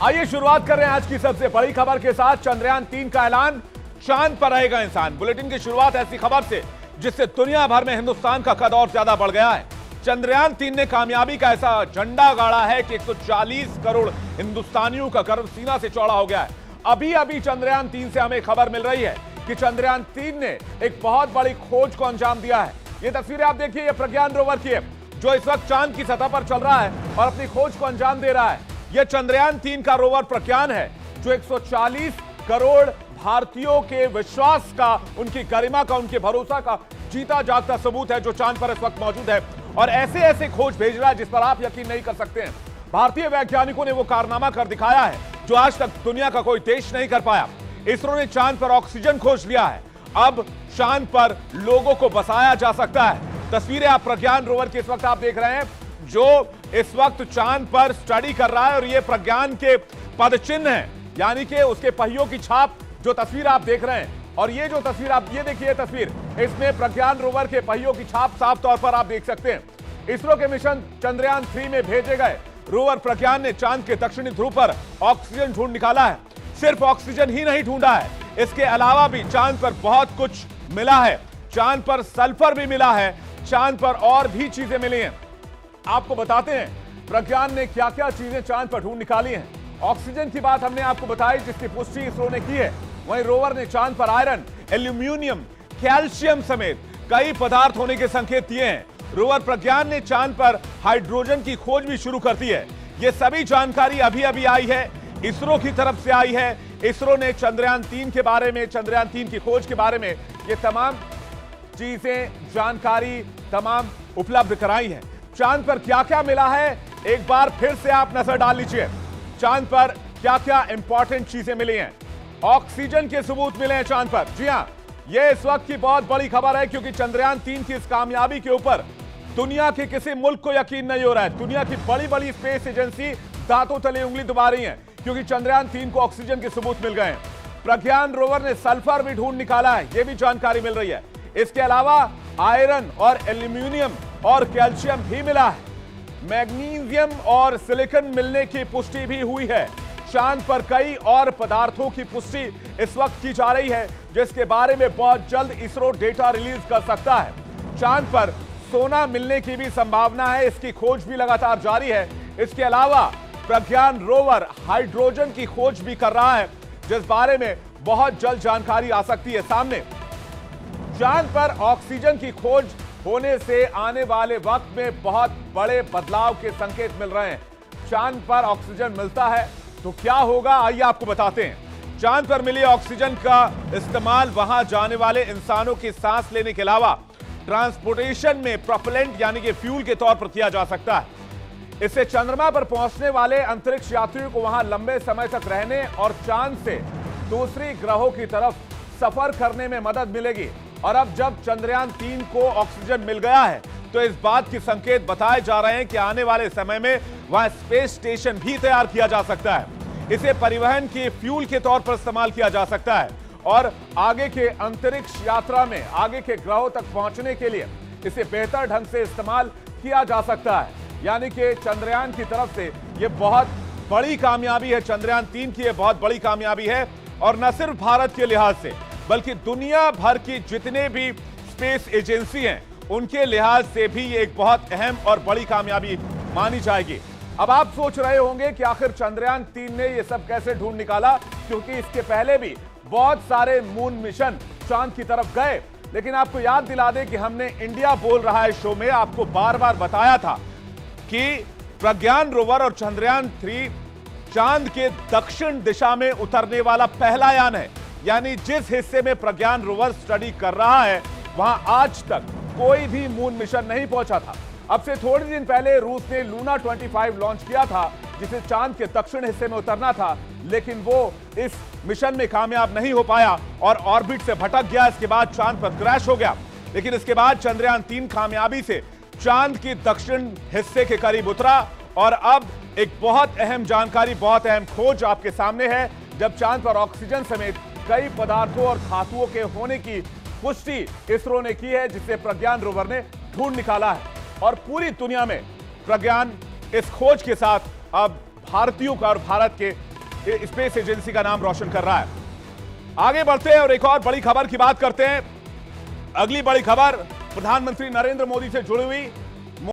आइए शुरुआत कर रहे हैं आज की सबसे बड़ी खबर के साथ। चंद्रयान 3 का ऐलान, चांद पर रहेगा इंसान। बुलेटिन की शुरुआत ऐसी खबर से जिससे दुनिया भर में हिंदुस्तान का कद और ज्यादा बढ़ गया है। चंद्रयान 3 ने कामयाबी का ऐसा झंडा गाड़ा है कि 140 करोड़ हिंदुस्तानियों का गर्व सीना से चौड़ा हो गया है। अभी अभी चंद्रयान 3 से हमें खबर मिल रही है कि चंद्रयान 3 ने एक बहुत बड़ी खोज को अंजाम दिया है। ये तस्वीरें आप देखिए, ये प्रज्ञान रोवर की है जो इस वक्त चांद की सतह पर चल रहा है और अपनी खोज को अंजाम दे रहा है। यह चंद्रयान 3 का रोवर प्रज्ञान है जो 140 करोड़ भारतीयों के विश्वास का, उनकी गरिमा का, उनके भरोसा का जीता जागता सबूत है जो चांद पर इस वक्त मौजूद है और ऐसे ऐसे खोज भेज रहा है जिस पर आप यकीन नहीं कर सकते हैं। भारतीय वैज्ञानिकों ने वो कारनामा कर दिखाया है जो आज तक दुनिया का कोई देश नहीं कर पाया। इसरो ने चांद पर ऑक्सीजन खोज लिया है। अब चांद पर लोगों को बसाया जा सकता है। तस्वीरें आप प्रज्ञान रोवर की इस वक्त आप देख रहे हैं जो इस वक्त चांद पर स्टडी कर रहा है और ये प्रज्ञान के पदचिन्ह है, यानी कि उसके पहियों की छाप जो तस्वीर आप देख रहे हैं। और ये जो तस्वीर आप ये देखिए तस्वीर, इसमें प्रज्ञान रोवर के पहियों की छाप साफ तौर पर आप देख सकते हैं। इसरो के मिशन चंद्रयान 3 में भेजे गए रोवर प्रज्ञान ने चांद के दक्षिणी ध्रुव पर ऑक्सीजन ढूंढ निकाला है। सिर्फ ऑक्सीजन ही नहीं ढूंढा है, इसके अलावा भी चांद पर बहुत कुछ मिला है। चांद पर सल्फर भी मिला है, चांद पर और भी चीजें मिली हैं। आपको बताते हैं प्रज्ञान ने क्या क्या चीजें चांद पर ढूंढ निकाली हैं। ऑक्सीजन की बात हमने आपको बताई जिसकी पुष्टि इसरो ने की है। वहीं रोवर ने चांद पर आयरन, एल्यूमिनियम, कैल्शियम समेत कई पदार्थ होने के संकेत दिए हैं। रोवर प्रज्ञान ने चांद पर हाइड्रोजन की खोज भी शुरू कर दी है। यह सभी जानकारी अभी अभी आई है, इसरो की तरफ से आई है। इसरो ने चंद्रयान 3 के बारे में, चंद्रयान 3 की खोज के बारे में ये तमाम चीजें, जानकारी तमाम उपलब्ध कराई है। चांद पर क्या क्या मिला है एक बार फिर से आप नजर डाल लीजिए। चांद पर क्या क्या इंपॉर्टेंट चीजें मिली हैं। ऑक्सीजन के सबूत मिले हैं चांद पर। जी हां, यह इस वक्त की बहुत बड़ी खबर है क्योंकि चंद्रयान 3 की इस कामयाबी के ऊपर दुनिया के किसी मुल्क को यकीन नहीं हो रहा है। दुनिया की बड़ी बड़ी स्पेस एजेंसी दांतों तले उंगली दबा रही है क्योंकि चंद्रयान 3 को ऑक्सीजन के सबूत मिल गए हैं। प्रज्ञान रोवर ने सल्फर भी ढूंढ निकाला है, यह भी जानकारी मिल रही है। इसके अलावा आयरन और एल्यूमिनियम और कैल्शियम भी मिला है। मैग्नीशियम और सिलिकॉन मिलने की पुष्टि भी हुई है। चांद पर कई और पदार्थों की पुष्टि इस वक्त की जा रही है जिसके बारे में बहुत जल्द इसरो डेटा रिलीज कर सकता है। चांद पर सोना मिलने की भी संभावना है, इसकी खोज भी लगातार जारी है। इसके अलावा प्रज्ञान रोवर हाइड्रोजन की खोज भी कर रहा है जिस बारे में बहुत जल्द जानकारी आ सकती है सामने। चांद पर ऑक्सीजन की खोज होने से आने वाले वक्त में बहुत बड़े बदलाव के संकेत मिल रहे हैं। चांद पर ऑक्सीजन मिलता है तो क्या होगा, आइए आपको बताते हैं। चांद पर मिली ऑक्सीजन का इस्तेमाल वहां जाने वाले इंसानों की सांस लेने के अलावा ट्रांसपोर्टेशन में प्रोपेलेंट यानी कि फ्यूल के तौर पर किया जा सकता है। इससे चंद्रमा पर पहुंचने वाले अंतरिक्ष यात्रियों को वहां लंबे समय तक रहने और चांद से दूसरी ग्रहों की तरफ सफर करने में मदद मिलेगी। और अब जब चंद्रयान 3 को ऑक्सीजन मिल गया है तो इस बात के संकेत बताए जा रहे हैं कि आने वाले समय में वहां स्पेस स्टेशन भी तैयार किया जा सकता है। इसे परिवहन के फ्यूल के तौर पर इस्तेमाल किया जा सकता है और आगे के अंतरिक्ष यात्रा में, आगे के ग्रहों तक पहुंचने के लिए इसे बेहतर ढंग से इस्तेमाल किया जा सकता है। यानी कि चंद्रयान की तरफ से यह बहुत बड़ी कामयाबी है। चंद्रयान 3 की यह बहुत बड़ी कामयाबी है और न सिर्फ भारत के लिहाज से बल्कि दुनिया भर की जितने भी स्पेस एजेंसी हैं उनके लिहाज से भी ये एक बहुत अहम और बड़ी कामयाबी मानी जाएगी। अब आप सोच रहे होंगे कि आखिर चंद्रयान 3 ने ये सब कैसे ढूंढ निकाला, क्योंकि इसके पहले भी बहुत सारे मून मिशन चांद की तरफ गए। लेकिन आपको याद दिला दें कि हमने इंडिया बोल रहा है शो में आपको बार बार बताया था कि प्रज्ञान रोवर और चंद्रयान 3 चांद के दक्षिण दिशा में उतरने वाला पहला यान है। यानी जिस हिस्से में प्रज्ञान रोवर स्टडी कर रहा है वहां आज तक कोई भी मून मिशन नहीं पहुंचा था। अब से थोड़े दिन पहले रूस ने लूना 25 लॉन्च किया था जिसे चांद के दक्षिण हिस्से में उतरना था, लेकिन वो इस मिशन में कामयाब नहीं हो पाया और ऑर्बिट से भटक गया। इसके बाद चांद पर क्रैश हो गया। लेकिन इसके बाद चंद्रयान 3 कामयाबी से चांद की दक्षिण हिस्से के करीब उतरा और अब एक बहुत अहम जानकारी, बहुत अहम खोज आपके सामने है। जब चांद पर ऑक्सीजन समेत कई पदार्थों और धातुओं के होने की पुष्टि इसरो ने की है जिसे प्रज्ञान रोवर ने ढूंढ निकाला है और पूरी दुनिया में प्रज्ञान इस खोज के साथ अब भारतीयों का और भारत के स्पेस एजेंसी का नाम रोशन कर रहा है। आगे बढ़ते हैं और एक और बड़ी खबर की बात करते हैं। अगली बड़ी खबर प्रधानमंत्री नरेंद्र मोदी से जुड़ी हुई